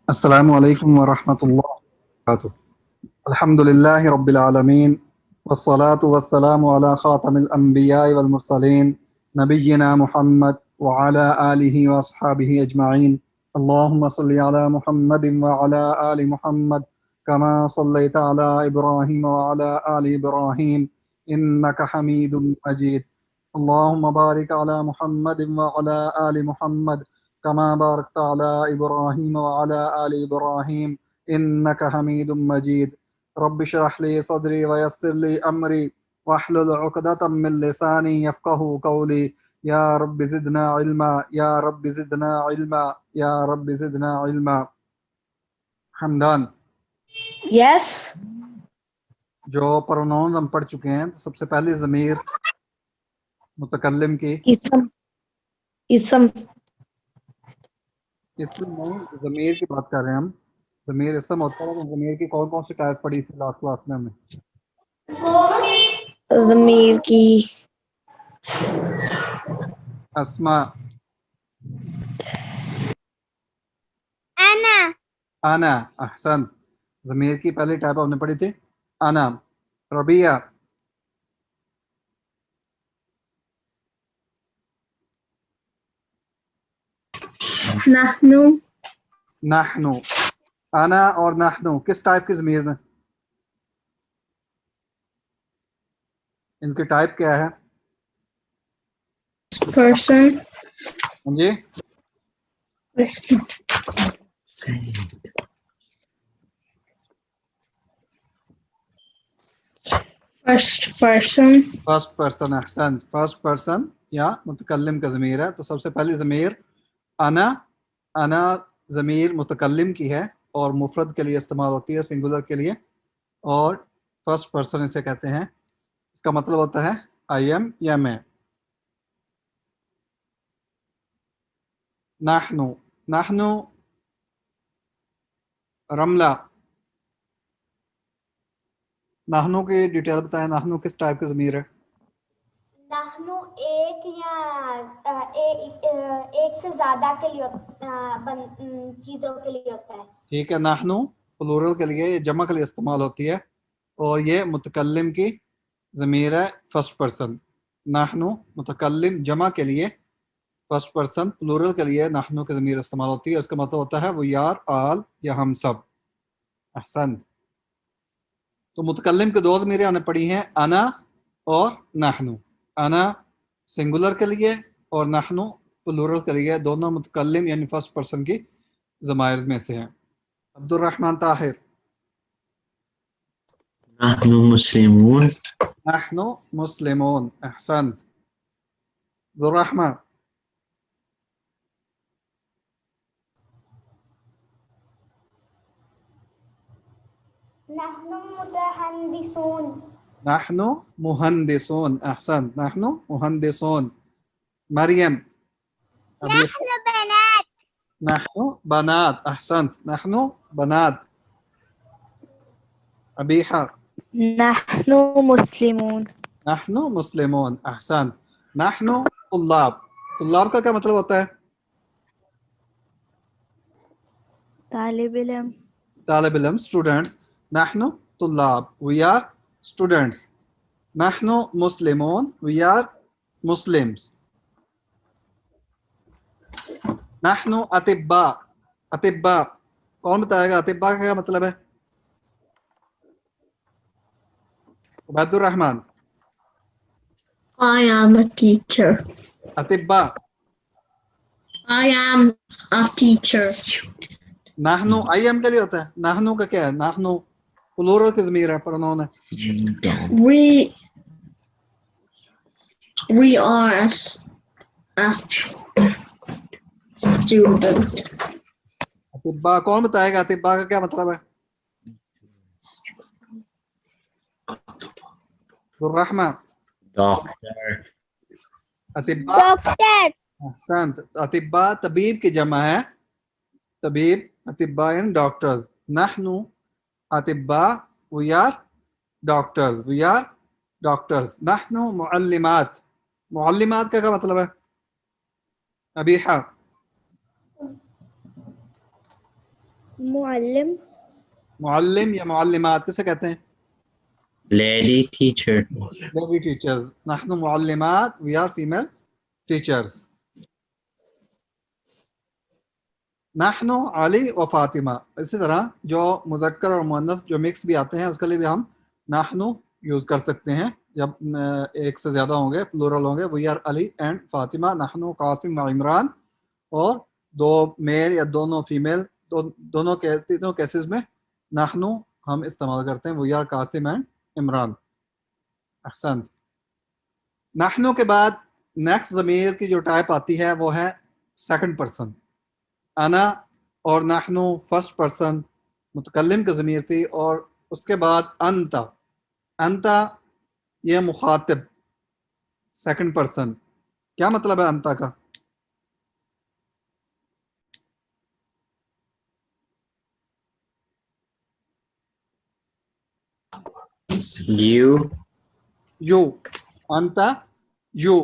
अस्सलामु अलैकुम व रहमतुल्लाहि व बरकातुहू। अल्हम्दुलिल्लाहि रब्बिल आलमीन वस्सलातु वस्सलामु अला खातमिल अंबियाइ वल मुरसलीन नबिय्यिना मुहम्मद व अला आलिहि व अस्हाबिहि अजमाइन। अल्लाहुम्मा सल्लि अला मुहम्मदिन व अला आलि मुहम्मद कमा सल्लैता अला इब्राहीम व अला आलि इब्राहीम इन्नका हमीदुम मजीद। अल्लाहुम्मा बारिक अला मुहम्मदिन व अला आलि मुहम्मद कमा बारकता अला इब्राहीम व अला आलि इब्राहीम इन्नका हमीदुम मजीद। रब्बि इश्रह ली सदरी व यस्सिर ली अमरी वहलुल उक़दतम मिन लिसानी यफ़क़हू क़ौली। या रब्बि ज़िदना इल्मा या रब्बि ज़िदना इल्मा या रब्बि ज़िदना इल्मा। हमदान। यस जो प्रोनाउन हम पढ़ चुके हैं, तो सबसे पहले ज़मीर मुतकल्लिम की इसम इसम इसम नहीं, ज़मीर की बात कर रहे हैं हम। ज़मीर इसम होता है, तो ज़मीर की कौन कौन सी टाइप पढ़ी थी लास्ट क्लास में हमने? ज़मीर की अस्मा, अना आना, अहसन। ज़मीर की पहली टाइप हमने पढ़ी थी आना। रबिया, नहनु नहनु। आना और नहनु किस टाइप की ज़मीर हैं? इनकी टाइप क्या है? पर्सन हाँ जी, फर्स्ट पर्सन फर्स्ट पर्सन, अहसन। फर्स्ट पर्सन या मुतकल्लिम का ज़मीर है। तो सबसे पहली ज़मीर अना। अना ज़मीर मुतकल्लिम की है और मुफरद के लिए इस्तेमाल होती है, सिंगुलर के लिए, और फर्स्ट पर्सन इसे कहते हैं। इसका मतलब होता है आई एम या मैं। नाहनु, नाहनु रमला। नाहनु की डिटेल बताएं, नाहनु किस टाइप की ज़मीर है? नहनु एक या एक से ज्यादा के लिए चीजों के लिए होता है। ठीक है, नाहनु प्लूरल के लिए, ये जमा के लिए इस्तेमाल होती है, और ये मुतकल्लिम की ज़मीर है, फर्स्ट पर्सन। नाहनु मुतकल्लिम जमा के लिए, फर्स्ट पर्सन। प्लूरल के लिए नाहनु की ज़मीर इस्तेमाल होती है। इसका मतलब होता है वो यार, आल या हम सब। अहसन। तो मुतकल्लिम के दो ज़मीरें हमने पढ़ी हैं, अना और नाहनु। अना सिंगुलर के लिए और नाहनु प्लूरल के लिए, दोनों मुतकल्लिम यानी फर्स्ट पर्सन की ज़माइर में से हैं। अब्दुर्रहमान ताहिर, नहनु मुस्लिमून नहनु मुस्लिमून, अहसन। अब्दुर्रहमान, नहनु मुतहन्दिसून नहनु मुहंदिसून, अहसन। नहनु मुहंदिसून। मरियम, अभी नहनु बनात नहनु बनात, अहसन। नहनु बनात। अबीहा, नहनु मुस्लिमून नहनु मुस्लिमून, अहसन। नहनु तुल्लाब। तुल्लाब का क्या मतलब होता है? तालिब इल्म तालिब इल्म, स्टूडेंट्स। नहनु तुल्लाब, वी आर स्टूडेंट्स। नहनु मुस्लिमून, वी आर मुस्लिम्स। नहनु अतिब्बा। अतिब्बा कौन बताएगा? अतिब्बा का क्या मतलब है? Ubaidur Rahman. I am a teacher. अतिब्बा। I am a teacher. नाहनु आई एम के लिए होता है। नाहनु का क्या है? नाहनु प्लूरल की ज़मीर है, प्रोनाउन है। We are a student. अतिब्बा कौन बताएगा? अतिब्बा का क्या मतलब है? रहमान। डॉक्टर अतिब्बा, डॉक्टर अहसन। अतिब्बा तबीब की जमा है, तबीब। अतिब्बा इन डॉक्टर्स। नहनु अतिब्बा, we are doctors, we are doctors. नहनु मुअल्लिमात। मुअल्लिमात का क्या मतलब है? अबीहा, معلم. معلم یا معلمات کسے کہتے ہیں؟ lady teacher, Lady teachers. نحن معلمات, we are female teachers. نحن علی و فاطمہ. اسی طرح جو مذکر اور مؤنث جو مکس بھی آتے ہیں اس کے لیے بھی ہم نحن یوز کر سکتے ہیں جب ایک سے زیادہ ہوں گے, پلورل ہوں گے. We are Ali and Fatima, نحن قاسم و عمران. اور دو میل یا دونوں فیمیل, دونوں کیسز میں نحن ہم استعمال کرتے ہیں. We are Qasim and Imran. احسن. نحن کے بعد نیکسٹ ضمیر کی جو ٹائپ آتی ہے وہ ہے سیکنڈ پرسن. انا اور نحن فرسٹ پرسن متکلم کی ضمیر تھی, اور اس کے بعد انتا. انتا یہ مخاطب سیکنڈ پرسن. کیا مطلب ہے انتا کا؟ you, you. انتا یو.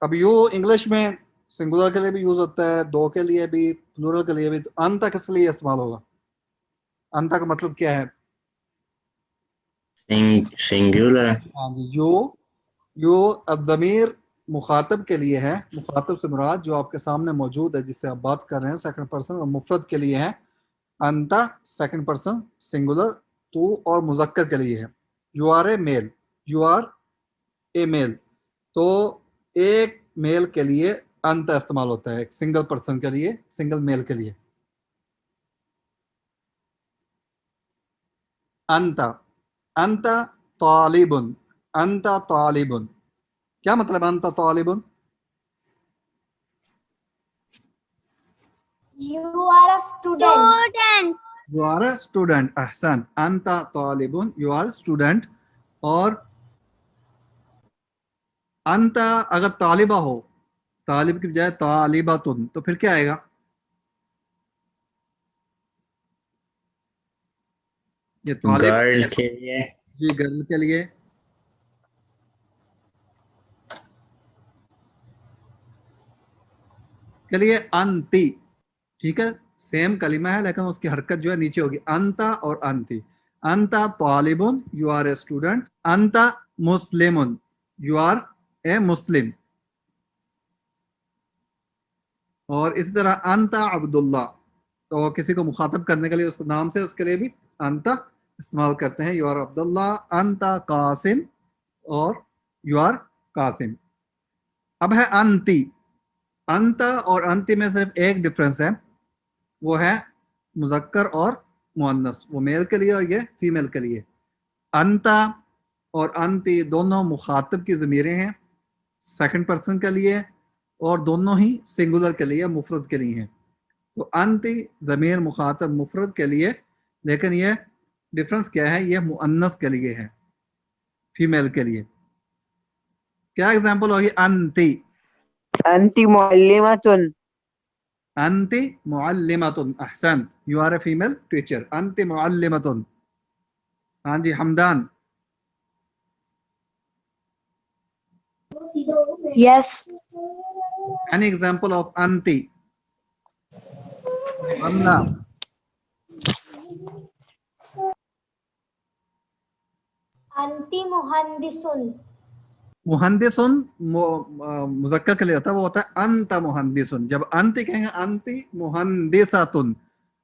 اب یو انگلش میں سنگولر کے لیے بھی یوز ہوتا ہے, دو کے لیے بھی, پلورل کے لیے بھی. تو انتا کس لیے استعمال ہوگا؟ انتا کا مطلب کیا ہے؟ singular, ہاں جی, یو الضمیر مخاطب کے لیے ہے. مخاطب سے مراد جو آپ کے سامنے موجود ہے, جس سے آپ بات کر رہے ہیں, سیکنڈ پرسن. اور مفرد کے لیے ہے انتا سیکنڈ پرسن سنگولر, تو اور مذکر کے لیے ہے you are a male. You are a male. تو ایک میل کے لیے انتا استعمال ہوتا ہے, ایک سنگل پرسن کے لیے, سنگل میل کے لیے. انتا. انتا طالبن. انتا طالبن. کیا مطلب انتا طالبن؟ You are a student. You are a student. احسن. انتا طالبن, you are a student. اور انتا اگر طالبہ ہو, طالب کی بجائے طالباتن, تو پھر کیا آئے گا؟ یہ طالب girl کے لیے, جی گرل کے لیے. کے لیے انتی. ٹھیک ہے, سیم کلمہ ہے لیکن اس کی حرکت جو ہے نیچے ہوگی. انتا اور انتی. انتا طالبن, یو آر اے اسٹوڈنٹ. انتا مسلمن, یو آر اے مسلم. اور اسی طرح انتا عبداللہ, تو کسی کو مخاطب کرنے کے لیے اس نام سے, اس کے لیے بھی انتا استعمال کرتے ہیں. یو آر عبداللہ. انتا قاسم, اور یو آر قاسم. اب ہے انتی. انتا اور انتی میں صرف ایک ڈفرنس ہے, وہ ہے مذکر اور مؤنث. وہ میل کے لیے اور یہ فیمیل کے لیے. انتا اور انتی دونوں مخاطب کی ضمیریں ہیں سیکنڈ پرسن کے لیے, اور دونوں ہی سنگولر کے لیے, مفرد کے لیے ہیں. تو انتی ضمیر مخاطب مفرد کے لیے, لیکن یہ ڈفرنس کیا ہے, یہ مؤنث کے لیے ہے, فیمیل کے لیے. کیا ایگزامپل ہوگی؟ انتی. انتی معلمتن. انتی معلمتن. احسن. You are a female teacher. انتی معلمتن. ہاں جی حمدان. Yes. Any example of anti? Anna. Anti muhandisun. مہندسن مذکر کے لیے ہوتا ہے, وہ ہوتا ہے انت مہندسن. جب انتی کہیں گے انتی مہندساتن,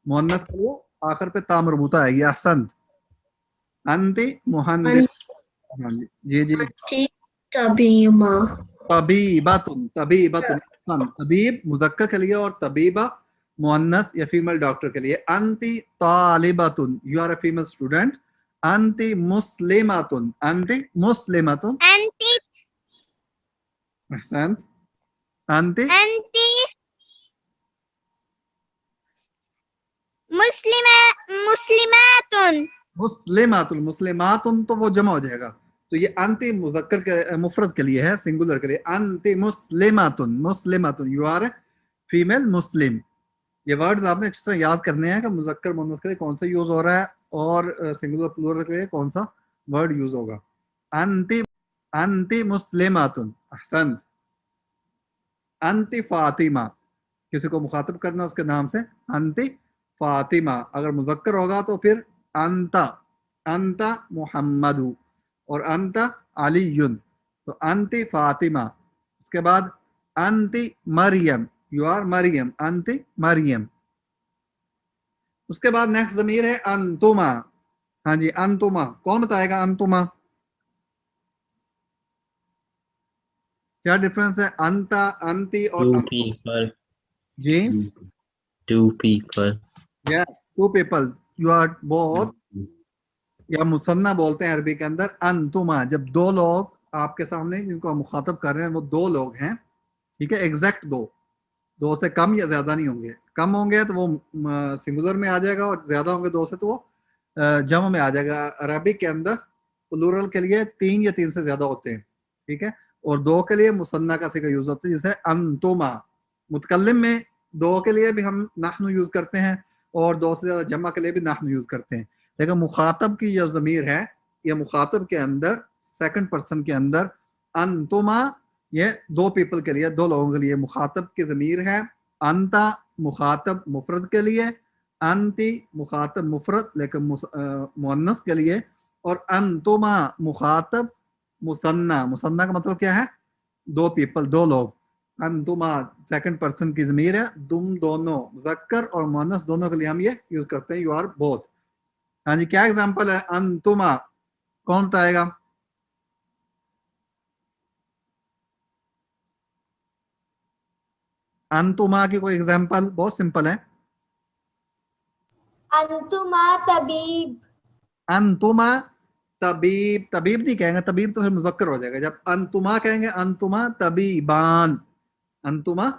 مؤنث کے لیے آخر پہ تا مربوطہ ہے, یہ احسنت. انتی مہندس. جی جی. طبیبہ. طبیباتن. طبیباتن. طبیب مذکر کے لیے اور طبیبہ مؤنث یا فیمیل ڈاکٹر کے لیے. انتی طالباتن, you are a female student. انتی مسلماتن. انتی مسلماتن. Anti. احسنت. انتی Anti. Muslimatun. مسلماتن. مسلماتن تو وہ جمع ہو جائے گا, تو یہ انتی مذکر کے مفرد کے لیے ہے, سنگولر کے لیے. انتی مسلماتن. مسلماتن, یو آر فیمیل مسلم. یہ ورڈز آپ نے ایکسٹرا یاد کرنے ہیں کہ مذکر مؤنث کے لیے کون سا یوز ہو رہا ہے اور سنگولر پلورل کے لیے کون سا ورڈ یوز ہوگا. انتی مسلماتن. احسنت. انتی فاطمہ, کسی کو مخاطب کرنا اس کے نام سے انتی फातिमा, अगर मुज़क्कर होगा तो फिर अंता, अंता मुहम्मदु और अंता अलीयुन, तो अंति फातिमा। उसके बाद अंति मरियम, यू आर मरियम, अंति मरियम। उसके बाद नेक्स्ट ज़मीर है अंतुमा। हाँ जी, अंतुमा, कौन बताएगा अंतुमा क्या डिफरेंस है अंता, अंति और Two अंतुमा? people. जी, Two people. Yes, two people, you are both, या मुसन्ना बोलते हैं अरबी के अंदर। अंतुमा, जब दो लोग आपके सामने जिनको हम मुखातब कर रहे हैं वो दो लोग हैं, ठीक है, एग्जैक्ट दो, दो से कम या ज्यादा नहीं होंगे। कम होंगे तो वो सिंगुलर में आ जाएगा और ज्यादा होंगे दो से तो वो जम में आ जाएगा। अरबी के अंदर प्लूरल के लिए तीन या तीन से ज्यादा होते हैं, ठीक है, और दो के लिए मुसन्ना का सिगा यूज होता है, जैसे अंतुमा। मुतकल्लिम में दो के लिए भी हम नहनु यूज करते हैं और दो से ज्यादा जमा के लिए भी नहनु यूज करते हैं, लेकिन मुखातब की जो ज़मीर है, ये मुखातब के अंदर सेकंड पर्सन के अंदर अंतुमा, ये दो पीपल के लिए, दो लोगों के लिए मुखातब की ज़मीर है। अंता मुखातब मुफरद के लिए, अंति मुखातब मुफरद लेकिन मुअन्नस के लिए, और अंतुमा मुखातब मुसन्ना। मुसन्ना का मतलब क्या है? दो पीपल, दो लोग। अंतुमा सेकंड पर्सन की ज़मीर है, तुम दोनों, मुज़क्कर और मुअन्नस दोनों के लिए हम ये यूज करते हैं, यू आर बोथ। हाँ जी, क्या एग्जाम्पल है अंतुमा, कौन बताएगा? अंतुमा की कोई एग्जाम्पल? बहुत सिंपल है। अंतुमा तबीब। अंतुमा तबीब, तबीब नहीं कहेंगे, तबीब तो फिर मुज़क्कर हो जाएगा। जब अंतुमा कहेंगे अंतुमा तबीबान, अंतुमा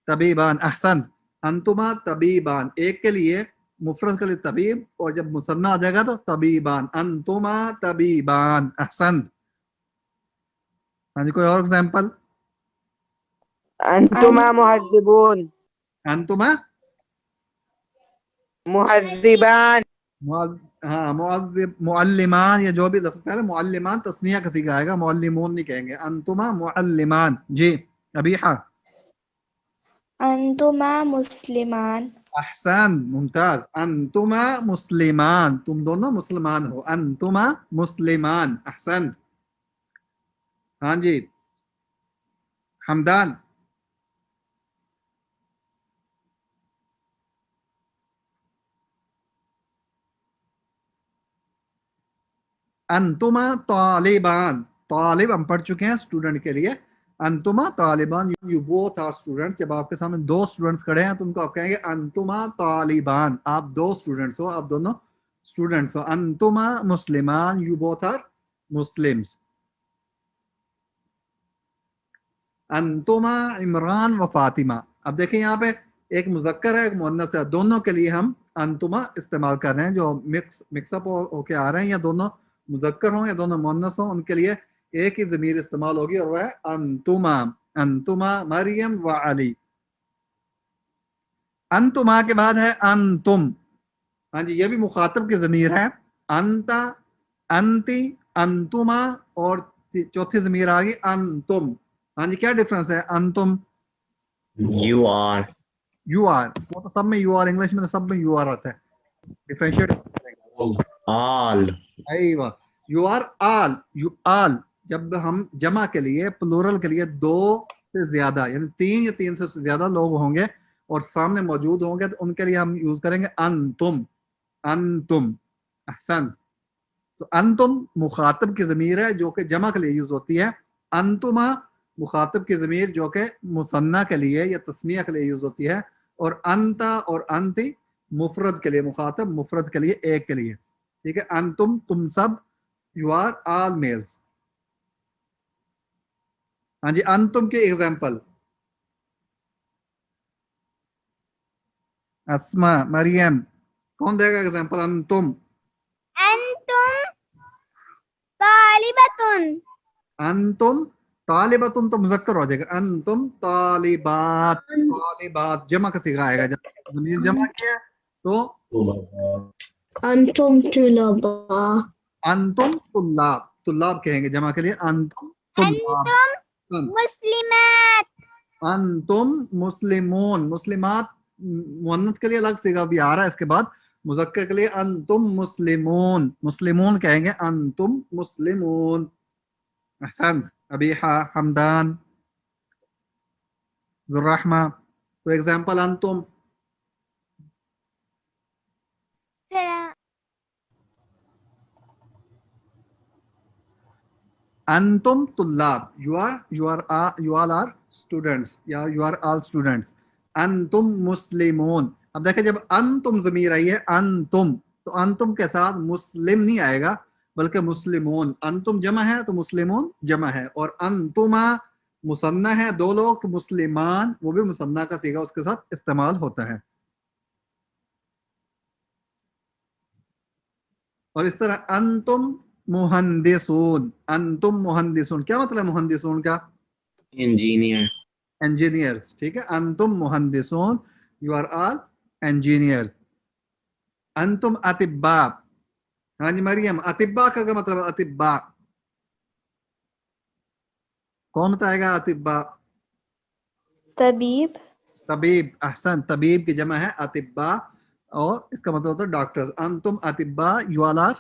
तबीबान, अहसन, अंतुमा तबीबान, एक के लिए मुफरद के लिए तबीब, और जब मुसन्ना आ जाएगा तो तबीबान, अंतुमा तबीबान, अहसन। हाँ जी, कोई और एग्जाम्पल? अंतुमा मुहद्दिबून, अंतुमा मुहद्दिबान, हाँ, मुअल्लिमान, या जो भी लफ्ज पहले मुअल्लिमान तस्निया का सीखा आएगा, मुअल्लिमून नहीं कहेंगे। अंतुमा मुअल्लिमान। जी अबीहा। अंतुमा मुस्लिमान। अहसन, मुमताज। अंतुमा मुस्लिमान, तुम दोनों मुसलमान हो। अंतुमा मुस्लिमान, अहसन। हाँ जी, हमदान। अंतुमा तालिबान, तालिब हम पढ़ चुके हैं स्टूडेंट के लिए। अंतुमा तालिबान, यू बोथ आर स्टूडेंट्स। जब आपके सामने दो स्टूडेंट्स खड़े हैं तो उनको आप कहेंगे अंतुमा तालिबान, आप दो स्टूडेंट्स हो, आप दोनों स्टूडेंट्स हो। अंतुमा मुस्लिमान, यू बोथ आर मुस्लिम्स। अंतुमा इमरान व फातिमा। अब देखिए यहाँ पे एक मुज़क्कर है, एक मुअन्नस है, दोनों के लिए हम अंतुमा इस्तेमाल कर रहे हैं। जो मिक्सअप होके आ रहे हैं, या दोनों मुज़क्कर हों या दोनों मुअन्नस हों, उनके लिए एक ही ज़मीर इस्तेमाल होगी और वह है अंतुमा। अंतुमा मरियम व अली। अंतुमा के बाद है अंतुम। हाँ जी, ये भी मुखातब की ज़मीर है। अंता, अंति, अंतुमा, और चौथी ज़मीर आ गई अंतुम। हाँ जी, क्या डिफरेंस है? अंतुम, You are. यू आर, वो तो सब में यू आर, इंग्लिश में सब में यू आर आता है। Differentiate, All. You are all, you all. जब हम जमा के लिए, प्लूरल के लिए दो से ज्यादा, यानी तीन या तीन से ज्यादा लोग होंगे और सामने मौजूद होंगे, तो उनके लिए हम यूज करेंगे अंतुम, अंतुम। अहसन। तो अंतुम मुखातब की ज़मीर है जो कि जमा के लिए यूज होती है। अंतुमा मुखातब की ज़मीर जो कि मुसन्ना के लिए या तस्निया के लिए यूज होती है। और अंता और अंति मुफरद के लिए, मुखातब मुफरद के लिए, एक के लिए, ठीक है। अंतुम, तुम सब, यू आर ऑल मेल्स। हाँ जी, अंतुम के एग्जाम्पल, अस्मा, मरियम, कौन देगा एग्जाम्पल? अंतुम, अंतुम तालिबतुन। अंतुम तालिबतुन तो मुज़क्कर हो जाएगा। अंतुम तालिबात, तालिबात जमा का सीगा आएगा। जब ज़मीर जमा किया तो अंतुम तुलबा। अंतुम तुल्लाब, तुल्लाब कहेंगे जमा के लिए। अंतुम तुल्लाब। मुस्लिमात। अंतुम मुस्लिमून, मुस्लिमात मुअन्नस के लिए अलग सिगा भी आ रहा है इसके बाद, मुज़क्कर के लिए अंतुम मुस्लिमून, मुस्लिमून कहेंगे, अंतुम मुस्लिमून। अहसंत अबीहा, हमदान, जुर्रहमा। तो एग्जांपल अंतुम, अंतुम तुल्लाब, you all are students, या you are all students। अंतुम मुस्लिमून, अब देखिए जब अंतुम ज़मीर आई है अंतुम, तो अंतुम के साथ मुस्लिम नहीं आएगा बल्कि मुस्लिमून। अंतुम जमा है तो मुस्लिमून जमा है, और अंतुमा मुसन्ना है, दो लोग, तो मुस्लिमान वो भी मुसन्ना का सीगा उसके साथ इस्तेमाल होता है। और इस तरह अंतुम मुहंदिसून, अंतुम मुहंदिसून, क्या मतलब है मुहंदिसून का? Engineer. इंजीनियर्स, ठीक है। अंतुम मुहंदिसून, यू आर ऑल इंजीनियर्स। अंतुम अतिब्बा, हाँ जी मरियम, अतिब्बा का क्या मतलब है? अतिब्बा कौन बताएगा? अतिब्बा, तबीब, तबीब, अहसन, तबीब की जमा है अतिब्बा, और इसका मतलब होता है डॉक्टर्स। अंतुम अतिब्बा, यू ऑल आर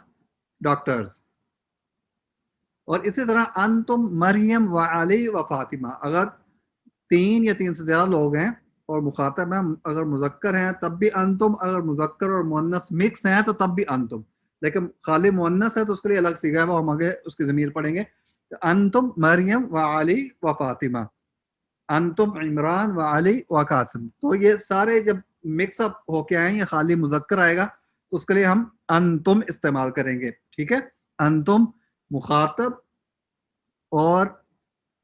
डॉक्टर्स। और इसी तरह अंतुम मरियम व अली व फातिमा, अगर तीन या तीन से ज्यादा लोग हैं और मुखातब हैं, अगर मुजक्कर हैं तब भी अंतुम, अगर मुजक्कर और मुअन्नस मिक्स हैं तो तब भी अंतुम, लेकिन खाली मुअन्नस है तो उसके लिए अलग सीगा है, वो हम आगे उसकी ज़मीर पढ़ेंगे। तो अंतुम मरियम व अली व फातिमा, अंतुम इमरान व अली व कासिम। तो ये सारे जब मिक्सअप होके आए या खाली मुजक्कर आएगा तो उसके लिए हम अंतुम इस्तेमाल करेंगे, ठीक है। अंतुम मुखातब और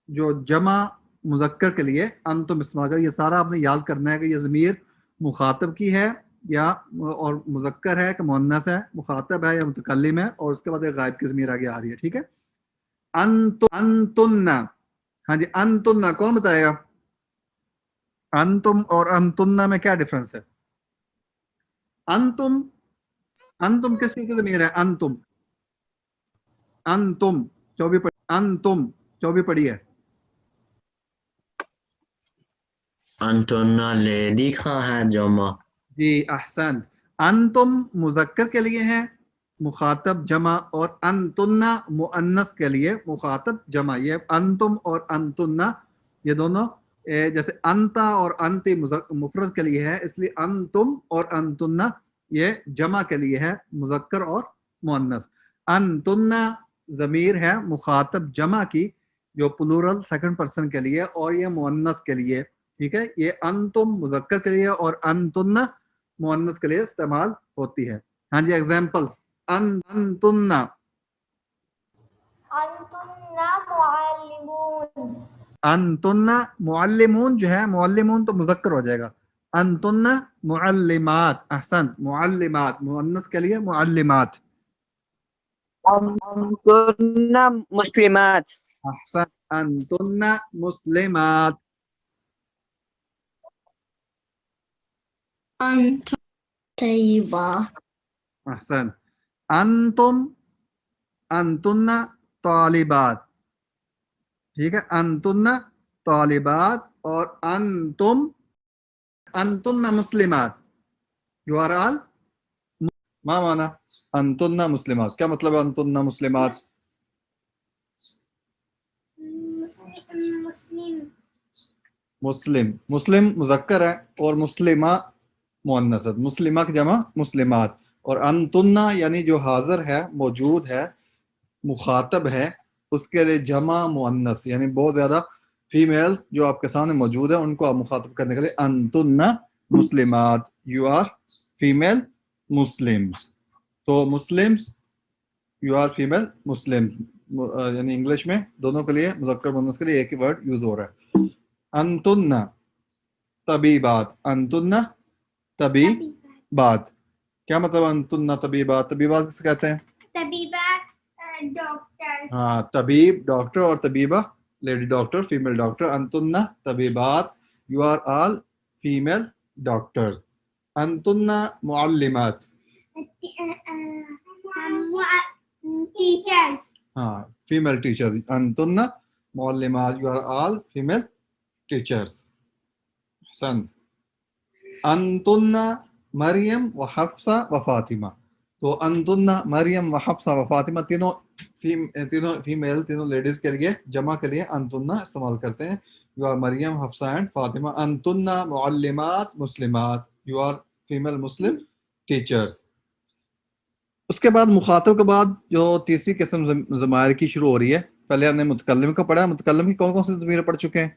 जो जमा मुजक्कर के लिए अंतुम इस्तेमाल कर, ये सारा आपने याद करना है कि ये ज़मीर मुखातब की है या और मुजक्कर है कि मुअन्नस है, मुखातब है या मुतकल्लिम है, और उसके बाद एक गायब की ज़मीर आगे आ रही है, ठीक है। अंतुन्ना, हाँ जी अंतुन्ना कौन बताएगा? अंतुम और अंतुन्ना में क्या डिफरेंस है? अंतुम, अंतुम किस चीज़ की ज़मीर है? अंतुम, अंतुम अंतुम चौबी पढ़ी है। अंतुन्ना लेडी का है जमा। जी अहसन, अंतुम मुजक्कर के लिए है मुखातब जमा, और अंतुन्ना मुअन्नस के लिए मुखातब जमा। ये अंतुम और अंतुन्ना ये दोनों जैसे अंता और अंति मुफरद के लिए है, इसलिए अंतुम और अंतुन्ना ये जमा के लिए है, मुजक्कर और मुअन्नस। अंतुन्ना ज़मीर है मुखातब जमा की जो प्लूरल सेकंड पर्सन के लिए, और ये मुअन्नस के लिए, ठीक है। ये अंतुम मुजक्कर के लिए और अंतुन्ना मुअन्नस के लिए इस्तेमाल होती है। हाँ जी एग्जांपल्स, अंतुन्ना, अंतुन्ना मुअल्लिमून, अंतुन्ना मुअल्लिमून जो है, मुअल्लिमून तो मुजक्कर हो जाएगा, अंतुन्ना मुअल्लिमात, अहसन, मुअल्लिमात मुअन्नस के लिए मुअल्लिमात। अंतुन्ना मुस्लिमात, अहसन, अंतुन्ना मुस्लिमात। अंतुम तय्यबा, अहसन, अंतुम, अंतुन्ना तालिबात, ठीक है, अंतुन्ना तालिबात, और अंतुम, अंतुन्ना मुस्लिमात, यू आर ऑल, मा माना अंतुन्ना मुस्लिमात, क्या मतलब है अंतुन्ना मुस्लिमात? मुस्लिम, मुस्लिम, मुस्लिम मुजक्कर है और मुस्लिमा मुअन्नस है, मुस्लिमा की जमा मुस्लिमात, और अंतुन्ना यानी जो हाजिर है, मौजूद है, मुखातब है, उसके लिए जमा मुअन्नस, यानी बहुत ज्यादा फीमेल्स जो आपके सामने मौजूद है उनको आप मुखातब करने के लिए अंतुन्ना मुस्लिमात, यू आर फीमेल मुस्लिम्स। तो मुस्लिम्स, यू आर फीमेल मुस्लिम, यानी इंग्लिश में दोनों के लिए मुजक्कर मुअन्नस के लिए एक ही वर्ड यूज हो रहा है। अंतुन्ना तबीबात, अंतुन्ना तबीबात, क्या मतलब अंतुन्ना तबीबात? तबीबात किसे कहते हैं? तबीबा डॉक्टर, हाँ, तबीब डॉक्टर, और तबीबा लेडी डॉक्टर, फीमेल डॉक्टर। अंतुन्ना तबीबात, you are all female doctors. अंतुन्ना मुअल्लिमात, टीचर्स, हाँ फीमेल टीचर्स। अंतुन्ना मुअल्लिमात, you are all female teachers. Hasan, انتن مریم و حفصہ و فاطمہ. تو انتن مریم و حفصہ و فاطمہ تینوں فیمیل تینوں لیڈیز کے لیے جمع کے لیے انتن استعمال کرتے ہیں. You are Maryam Hafsa and Fatima. انتن معلمات مسلمات, you are female Muslim teachers. اس کے بعد مخاطب کے بعد جو تیسری قسم ضمائر کی شروع ہو رہی ہے. پہلے ہم نے متکلم کو پڑھا. متکلم کی کون کون سی ضمیر پڑھ چکے ہیں؟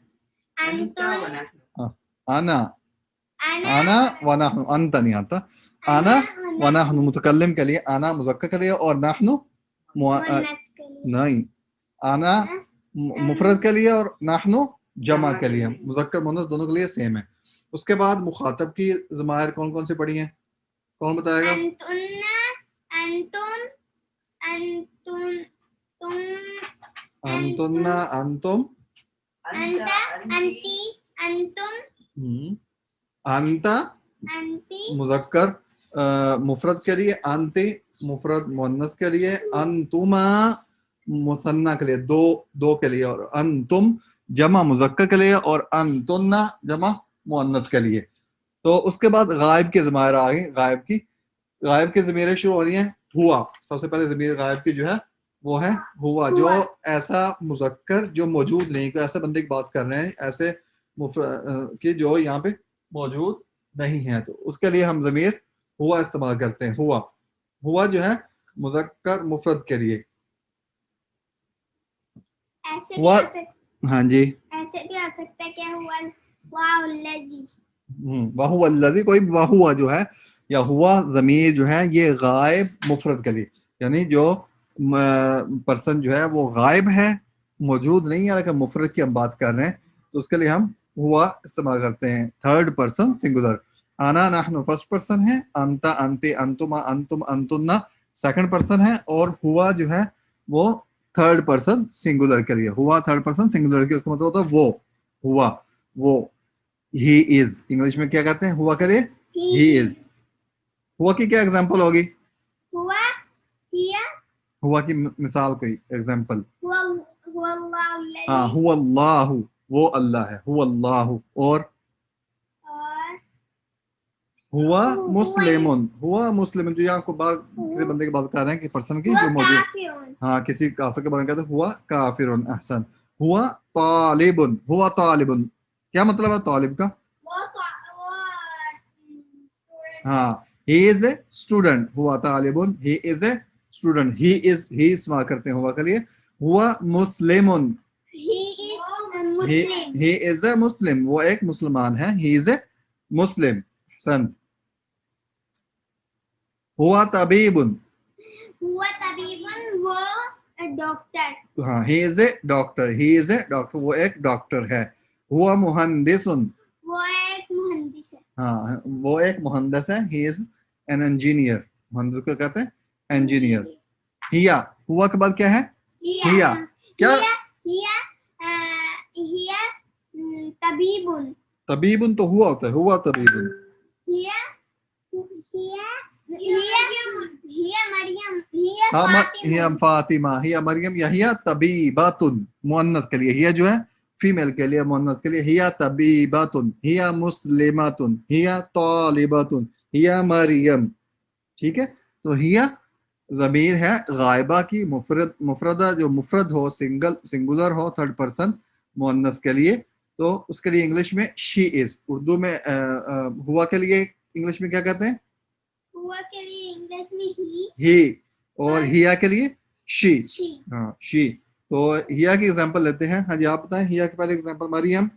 انا, انا و نحن. انت نہیں آتا. انا و نحن متکلم کے لیے, انا مذکر کے لیے اور نحن نہیں, انا مفرد کے لیے اور نحن جمع کے لیے. مذکر مؤنث دونوں کے لیے سیم ہے. اس کے بعد مخاطب کی ضمائر کون کون سی پڑھی ہیں؟ کون بتائے گا؟ انتن, انتم, انت مذکر مفرد کے لیے, انتی مفرد مؤنث کے لیے, انتما مثنیٰ کے لیے دو کے لیے, اور انتم جمع مذکر کے لیے, اور انتن جمع مؤنث کے لیے. تو اس کے بعد غائب کے ضمائر آ گئے. غائب کی ضمیریں شروع ہو رہی ہیں ہوا. سب سے پہلے ضمیر غائب کی جو ہے وہ ہے ہوا, جو ایسا مذکر جو موجود نہیں, کوئی ایسے بندے کی بات کر رہے ہیں ایسے کہ جو یہاں پہ موجود نہیں ہے, تو اس کے لیے ہم ضمیر ہوا استعمال کرتے ہیں. ہوا جو ہے مذکر مفرد کے لیے. ہاں جی, ایسے بھی آ سکتا ہے کہ ہوا واو الذی. وہو الذی, کوئی وہوا جو ہے یا ہوا ضمیر جو ہے یہ غائب مفرد کے لیے, یعنی جو پرسن جو ہے وہ غائب ہے, موجود نہیں ہے, لیکن مفرد کی ہم بات کر رہے ہیں, تو اس کے لیے ہم ہوا استعمال کرتے ہیں. Third person singular. انا نحن فرسٹ پرسن ہے, انت انتی انتما انتم انتن سیکنڈ پرسن ہے, اور ہوا جو ہے وہ تھرڈ پرسن سنگولر کے لیے. ہوا تھرڈ پرسن سنگولر کے, اس کا مطلب ہوتا ہے وہ ہوا, وہ ہی از. انگلش میں کیا کہتے ہیں ہوا کے لیے؟ ہی از. ہوا کی کیا ایگزامپل ہوگی؟ ہوا ہیا, ہوا کی مثال کوئی ایگزامپل؟ ہوا اللہ الذی. ہاں, ہوا اللہ, وہ اللہ ہے, ہوا اللہ. اور ہوا مسلمن, ہوا مسلمن, جو یہاں کو بار کسی بندے کی بات کر رہے ہیں کہ پرسن کی جو موجود, ہاں کسی کافر کے بارے میں کہتے ہیں ہوا کافرن. احسن. ہوا طالبن, ہوا طالبن, کیا مطلب ہے طالب کا؟ ہاں, he is a student. ہوا طالبن, he is a student. he is, he استعمال کرتے ہیں ہوا کے لیے. ہوا مسلمن, he is a Muslim, وہ ایک مسلمان ہے. he is a Muslim. حسن. ہوا طبیبن, ہوا طبیبن, وہ ڈاکٹر. ہاں, he is a doctor, he is a doctor, وہ ایک ڈاکٹر ہے. ہوا مہندسن, وہ ایک مہندس ہے. ہاں, وہ ایک مہندس ہے. he is an engineer, مہندس کو کہتے ہیں انجینئر. ہیا, ہوا کے بعد کیا ہے؟ ہیا کیا؟ ہیا طبیبن. طبیبن تو ہوا ہوتا ہے, ہوا طبیبن. ہیا مریم, ہیا فاطمہ, ہیا مریم, یا ہیا طبیباتن مؤنث کے لیے. ہیا جو ہے فیمیل کے لیے, مؤنث کے لیے ہیا طبیباتن, ہیا مسلماتن, ہیا طالباتن, ہیا مریم. ٹھیک ہے, تو ہیا ضمیر ہے غائبہ کی, مفردہ جو مفرد ہو, سنگولر ہو, تھرڈ پرسن مؤنث کے لیے, تو اس کے لیے انگلش میں شی از. اردو میں ہوا کے لیے انگلش میں کیا کہتے ہیں؟ ہوا کے لیے انگلش میں ہی, اور ہیا کے لیے شی. شی. ہاں, شی. تو ہیا کی ایگزامپل لیتے ہیں. ہاں جی, آپ بتائیں ہیا کے پہلے ایگزامپل. مریم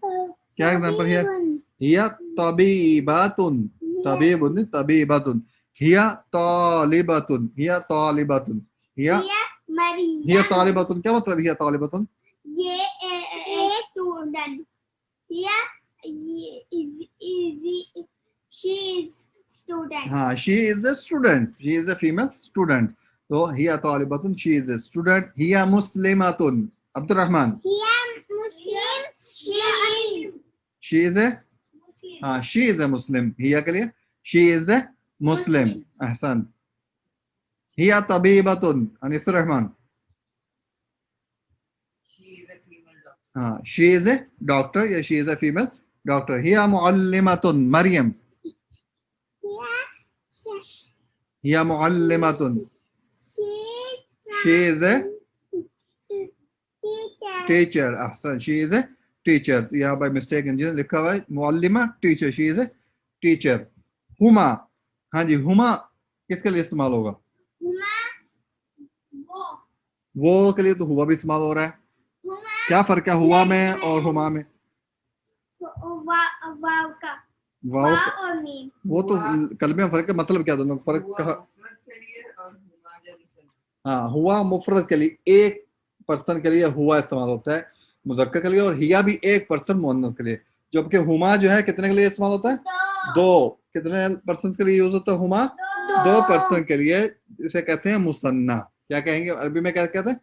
کیا ایگزامپل ہے؟ ہیا طبیباتن, طبیبن طبیباتن. ہیا طالباتن, ہیا طالباتن, ہیا طالباتن. کیا مطلب ہیا طالباتن؟ یہ اسٹوڈنٹ. She is student. ہاں, she is a student, she is a female student. تو ہیا طالباتن, she is a student. ہیا مسلماتن, عبد الرحمن. ہیا مسلم, she is a, ہاں, she is a Muslim. ہیا کے لیے she is a Muslim. احسن. ہیا طبیباتن, انیس الرحمن. ہاں, she is a doctor یا she is a female doctor. ہیا معلماتن, مریم. یا معلمۃ. She is a teacher. Ahsan, she is a teacher. تو یہاں بائی مسٹیک انجینئر لکھا ہوا ہے معلمہ teacher, she is a teacher. ہما, ہاں جی, ہما کس کے لیے استعمال ہوگا؟ وہ کے لیے تو ہوا بھی استعمال ہو رہا ہے. کیا فرق ہے ہوا میں اور ہما میں؟ واو اور میم. وہ تو کلمے میں فرق ہے, مطلب کیا دونوں فرق کہا؟ ہاں, ہوا مفرد کے لیے ایک پرسن کے لیے ہوا استعمال ہوتا ہے مذکر کے لیے, اور ہیا بھی ایک پرسن مؤنث کے لیے, جبکہ ہما جو ہے کتنے کے لیے استعمال ہوتا ہے؟ دو. کتنے پرسنز کے لیے یوز ہوتا ہے ہما؟ دو پرسن کے لیے. اسے کہتے ہیں مثنیٰ. کیا کہیں گے عربی میں, کیا کہتے ہیں؟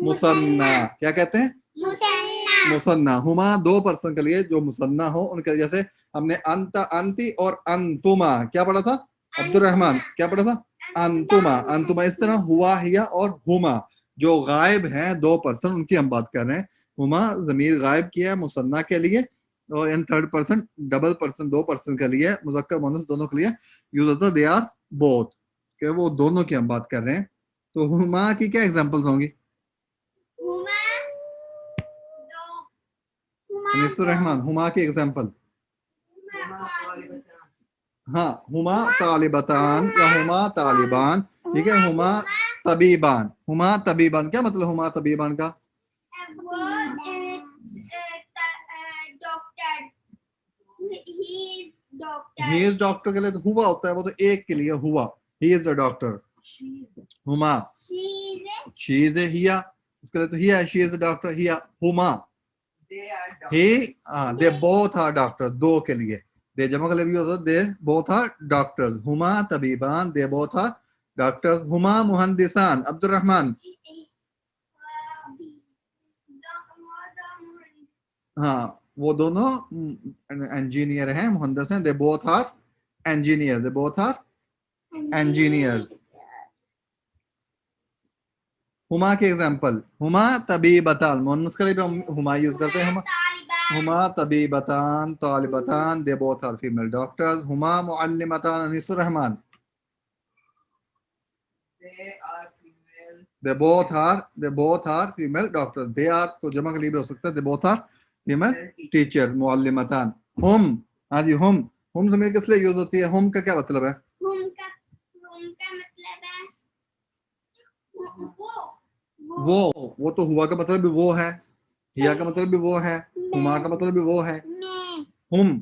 مثنیٰ. کیا کہتے ہیں؟ مثنیٰ. ہما دو پرسن کے لیے جو مثنیٰ ہو ان کے, جیسے ہم نے انت, انتی اور انتما کیا پڑھا تھا عبد الرحمن, کیا پڑھا تھا؟ انتما. انتما. اس طرح ہوا, ہیا اور ہما جو غائب ہیں دو پرسن ان کی ہم بات کر رہے ہیں. ہما ضمیر غائب کیا ہے مثنیٰ کے لیے, اور ان تھرڈ پرسن ڈبل پرسن دو پرسن کے لیے مذکر مؤنث دونوں کے لیے یوز ہوتا ہے دے آر بوتھ, کہ وہ دونوں کی ہم بات کر رہے ہیں. تو ہما کی کیا ایگزامپلز ہوں گی؟ انیس الرحمن, ہما کی ایگزامپل. ہاں, ہما طالبتان یا ہما طالبان, ٹھیک ہے. ہما طبیبان. ہما طبیبان کیا مطلب ہما طبیبان کا؟ ہی از ڈاکٹر کے لیے تو ہوا ہوتا ہے, وہ تو ایک کے لیے ہوا, ہی از اے ڈاکٹر. ہما شی از اے, ہیا اس کے لیے تو ہیا, شی از اے ڈاکٹر, ہیا. ہما ہی, دے بوتھ آر ڈاکٹر, دو کے لیے. دے جمع کے لیے بھی ہوتا ہے دے بوتھ آر ڈاکٹرز. ہما طبیبان, دے بوتھ آر ڈاکٹرز. ہما مہندسان. عبد الرحمن, ہاں وہ دونوں انجینئر ہیں, مہندس ہیں. They both are engineer, they both are engineers. ہما کی ایگزامپل, ہما طبیبتان, مؤنث کے لیے بھی ہم ہما یوز کرتے ہیں. ہما طبیبتان طالبتان, they both are female doctors. ہما معلمتان. انیس الرحمن, they both are female doctors. they are تو جمع کے لیے بھی ہو سکتا ہے they both are female teachers. معلمتان. ہم, ہاں جی, ہم ضمیر کس لیے یوز ہوتی ہے؟ ہم کا کیا مطلب ہے؟ وہ تو ہوا کا مطلب بھی وہ ہے, ہیا کا مطلب بھی وہ ہے, ہما کا مطلب بھی وہ ہے. ہم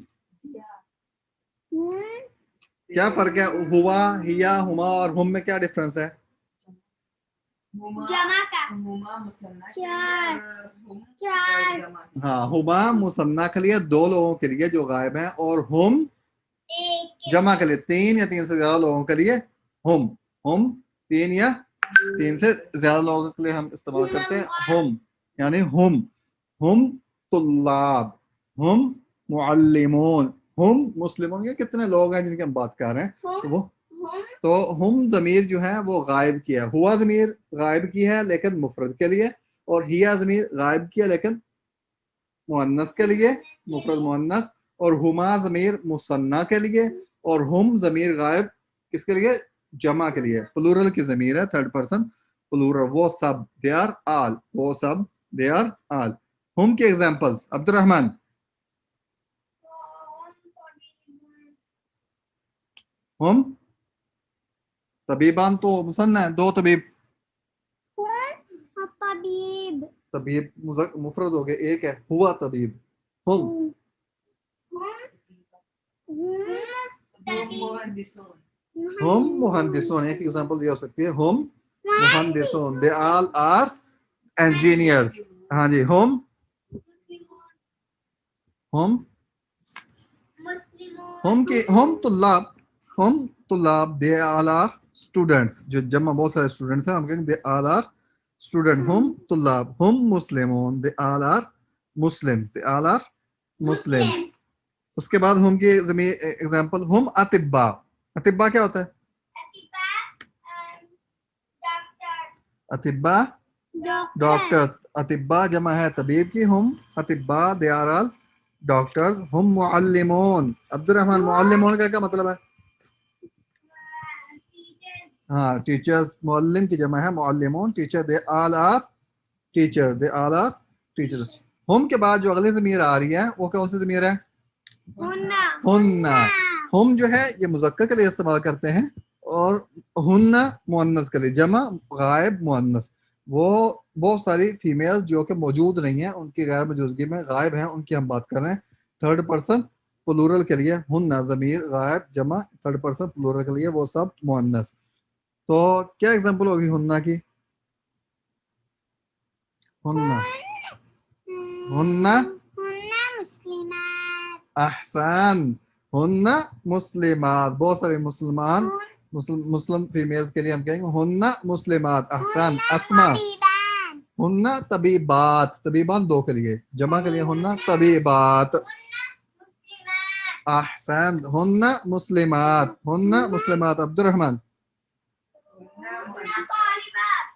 کیا فرق ہے ہوا, ہیا, ہما اور ہم میں کیا ڈفرنس ہے؟ ہاں, ہما مثنیٰ کے لیے دو لوگوں کے لیے جو غائب ہیں, اور ہم جمع کے لیے تین یا تین سے زیادہ لوگوں کے لیے. ہم تین یا تین سے زیادہ لوگوں کے لیے ہم استعمال کرتے ہیں ہم, یعنی ہم طلاب, ہم معلمون, ہم مسلمون. یہ کتنے لوگ ہیں جن کی ہم بات کر رہے ہیں؟ تو ہم ضمیر جو ہے وہ غائب کیا ہے. ہوا ضمیر غائب کی ہے لیکن مفرد کے لیے, اور ہیا ضمیر غائب کیا لیکن مؤنث کے لیے, مفرد مؤنث. اور ہما ضمیر مثنیٰ کے لیے, اور ہم ضمیر غائب کس کے لیے؟ جمع کے لیے. پلورل کی ضمیر ہے, تھرڈ پرسن پلورل, وہ سب, دے آر آل, وہ سب, دے آر آل. ہم کے ایگزامپلس عبد الرحمن. ہم طبیبان تو مثنیٰ ہے, دو طبیب. طبیب مفرد ہو گئے, ایک ہے ہوا طبیب. ہم مہندسون, ایک ایگزامپل یہ ہو سکتی ہے ہم مہندسون, دے آل آر انجینئرز. ہاں جی, ہم طلاب, دے آل آر اسٹوڈنٹس. جو جمع بہت سارے اسٹوڈنٹس ہیں, ہم کہیں گے دے آل آر اسٹوڈنٹ. ہم طلاب. ہم مسلمون, دے آل are Muslim, they all are Muslim. اس کے بعد ہم کی ضمیر ایگزامپل, ہم اطباء. اطباء کیا ہوتا ہے؟ اطباء ڈاکٹر. اطباء جمع ہے طبیب کی. ہم اطباء, دے آر آل ڈاکٹرز. ہم معلمون. عبد الرحمن, معلمون کا کیا مطلب ہے؟ हाँ टीचर्स, मुअल्लिम की जमा है मुअल्लिमून, teacher, they all are teacher, they all are teachers. हम के बाद जो अगली ज़मीर आ रही है वो कौन सी ज़मीर है? हुन्ना। हम जो है ये मुज़क्कर के लिए इस्तेमाल करते हैं और हुन्ना मुअन्नस के लिए, जमा गायब मुअन्नस। वो बहुत सारी फीमेल्स जो कि मौजूद नहीं है, उनकी गैर मौजूदगी में गायब हैं, उनकी हम बात कर रहे हैं। थर्ड पर्सन प्लूरल के लिए हुन्ना ज़मीर गायब जमा, थर्ड पर्सन प्लूरल के लिए वो सब मुअन्नस। तो क्या एग्जांपल होगी हुन्ना की? हुन्ना हुन्ना अहसान, हुन्ना मुस्लिमात, बहुत सारे मुसलमान मुस्लिम फीमेल्स के लिए हम कहेंगे हुन्ना मुस्लिमात। अहसान। अस्मा, हुन्ना तबीबात, तबीबात दो के लिए, जमा के लिए हुन्ना तबीबात। अहसान, हुन्ना मुस्लिमात, हुन्ना मुस्लिमात। अब्दुर्रहमान,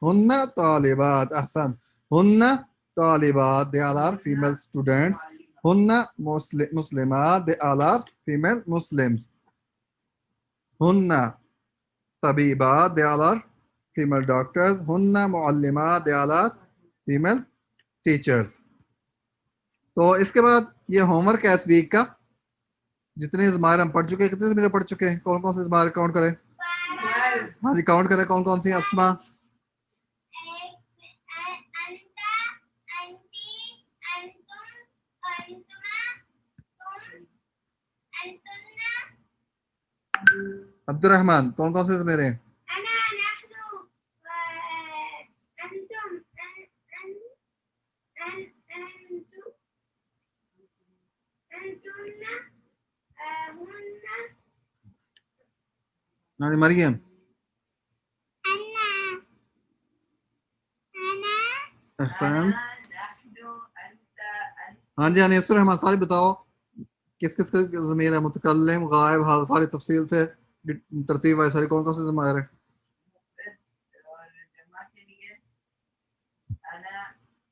हुन्ना तालिबात। अहसान, हुन्ना तालिबात, दे आर फीमेल स्टूडेंट्स। हुन्ना मुस्लिमात, दे आर फीमेल मुस्लिम्स। हुन्ना तबीबात, दे आर फीमेल डॉक्टर्स। हुन्ना मुअल्लिमात, दे आर फीमेल टीचर्स। तो इसके बाद ये होमवर्क है इस वीक का। जितने ज़मायर हम पढ़ चुके हैं, कितने ज़मायर पढ़ चुके हैं? कौन कौन से ज़मायर काउंट करें? हाँ जी काउंट करें, कौन कौन सी? अस्मा, अब्दुर्रहमान, कौन कौन से ज़मायर हैं? हाँ जी मरियम, एहसान, हाँ जी अनीसुर रहमान। सारे बताओ किस किस का ज़मीर है? मुतकल्लिम, गायब, हाल, सारी तफसील से तरतीब है सारी। कौन कौन से ज़मायर है?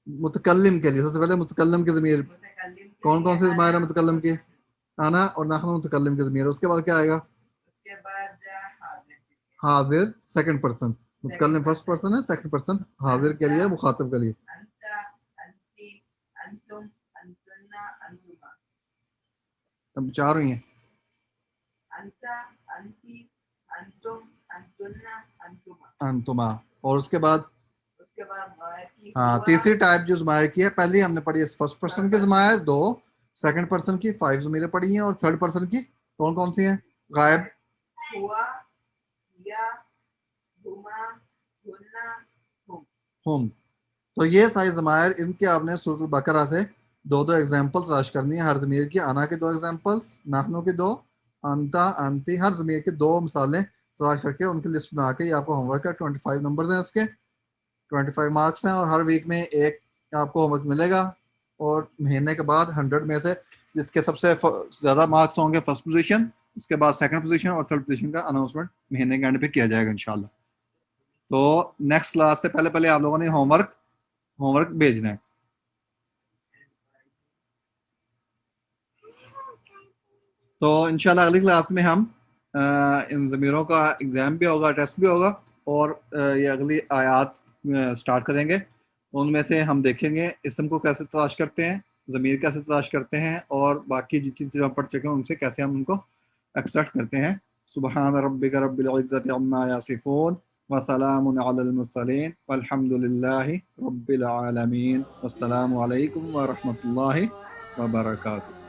मुतकल्लिम के लिए सबसे पहले मुतकल्लिम के ज़मीर कौन कौन से ज़मायर है? मुतकल्लिम के अना और नहनु मुतकल्लिम के ज़मीर। उसके बाद क्या आएगा? हाजिर, सेकंड पर्सन। मुतकल्लिम फर्स्ट पर्सन है, सेकंड पर्सन हाजिर के लिए, मुखातिब के लिए। अब चार हुई हैं। अंतुमा। और उसके बाद हाँ तीसरी टाइप जो ज़मायर की है, पहले हमने पढ़ी है फर्स्ट पर्सन के ज़मायर दो, सेकंड पर्सन की 5 ज़मीरें पढ़ी हैं, और थर्ड पर्सन की कौन कौन सी हैं? गायब, हुम। तो ये सारे ज़मायर, इनके आपने सूरह बकरा से दो दो एग्जाम्पल तलाश करनी है हर ज़मीर की। आना के दो एग्जाम्पल्स, नाहनु के दो, अंता अंती, हर ज़मीर के दो मिसालें तलाश करके उनकी लिस्ट बना के ये आपको होमवर्क है। 25 नंबर्स हैं उसके, 25 मार्क्स हैं, और हर वीक में एक आपको होमवर्क मिलेगा। और महीने के बाद 100 में से जिसके सबसे ज़्यादा मार्क्स होंगे फर्स्ट पोजीशन, उसके बाद सेकंड पोजीशन और थर्ड पोजीशन का अनाउंसमेंट महीने के एंड पे किया जाएगा इंशाल्लाह। तो नेक्स्ट क्लास से पहले पहले आप लोगों ने होमवर्क भेजना है। तो इंशाल्लाह अगली क्लास में हम इन ज़मीरों का एग्ज़ाम भी होगा, टेस्ट भी होगा, और ये अगली आयात स्टार्ट करेंगे। उनमें से हम देखेंगे इसम को कैसे तलाश करते हैं, ज़मीर कैसे तलाश करते हैं, और बाकी जितनी चीज़ें हम पढ़ चुके हैं उनसे कैसे हम उनको एक्सट्रैक्ट करते हैं। सुबहान रब्बिका रब्बिल इज़्ज़ति अम्मा यसिफून व सलामुन अलल मुरसलीन वल्हम्दुलिल्लाहि रब्बिल आलमीन। वस्सलामु अलैकुम व रहमतुल्लाहि व बरकातुहू।